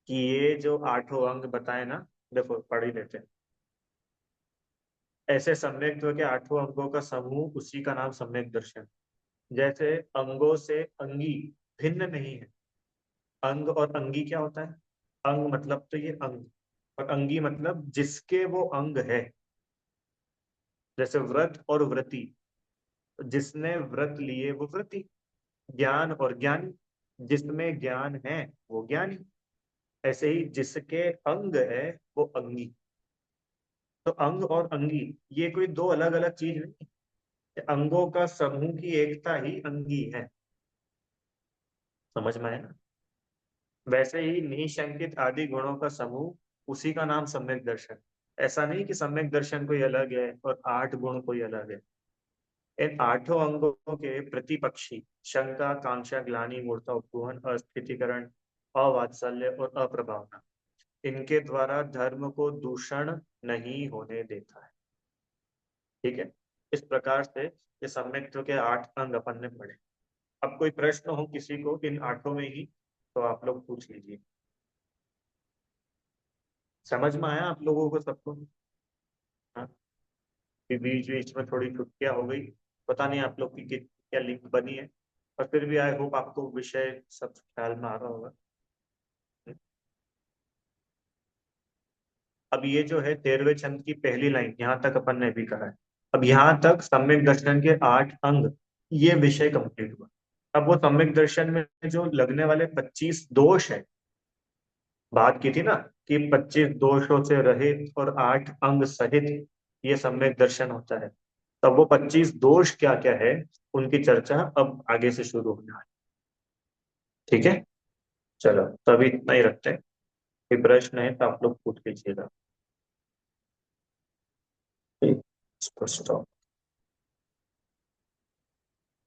कि ये जो आठों अंग बताए ना, देखो पढ़ ही लेते हैं। ऐसे सम्यक्त्व के आठों अंगों का समूह, उसी का नाम सम्यक दर्शन। जैसे अंगों से अंगी भिन्न नहीं है। अंग और अंगी क्या होता है? अंग मतलब तो ये अंग, और अंगी मतलब जिसके वो अंग है। जैसे व्रत और व्रति, जिसने व्रत लिए वो व्रति। ज्ञान और ज्ञानी, जिसमें ज्ञान है वो ज्ञानी। ऐसे ही जिसके अंग है वो अंगी। तो अंग और अंगी ये कोई दो अलग अलग चीज नहीं है, अंगों का समूह की एकता ही अंगी है। समझ में है ना? वैसे ही निशंकित आदि गुणों का समूह, उसी का नाम सम्यक दर्शन। ऐसा नहीं कि सम्यक दर्शन कोई अलग है और आठ गुण कोई अलग है। इन आठों अंगों के प्रतिपक्षी शंका, कांक्षा, ग्लानि, मूर्ता, उपगुहन, अस्थितिकरण, अवात्सल्य और अप्रभावना, इनके द्वारा धर्म को दूषण नहीं होने देता है। ठीक है? इस प्रकार से ये सम्यक्त्व के आठ अंग अपन ने पढ़े। अब कोई प्रश्न हो किसी को इन आठों में ही, तो आप लोग पूछ लीजिए। समझ में आया आप लोगों को सबको? हाँ, कि बीच बीच में थोड़ी छुट्टियां हो गई, पता नहीं आप लोग की क्या लिंक बनी है, पर फिर भी आई होप आपको विषय सब ख्याल में आ रहा होगा। अब ये जो है 13वें छंद की पहली लाइन, यहाँ तक अपन ने भी करा है। अब यहाँ तक सम्यक दर्शन के आठ अंग, ये विषय कंप्लीट हुआ। अब वो सम्यक दर्शन में जो लगने वाले 25 दोष है, बात की थी ना कि 25 दोषों से रहित और आठ अंग सहित ये सम्यक दर्शन होता है। तब वो 25 दोष क्या क्या है, उनकी चर्चा अब आगे से शुरू होना है। ठीक है, चलो तभी इतना ही रखते हैं। कोई प्रश्न है तो आप लोग पूछ लीजिएगा। ठीक, स्पष्ट हो।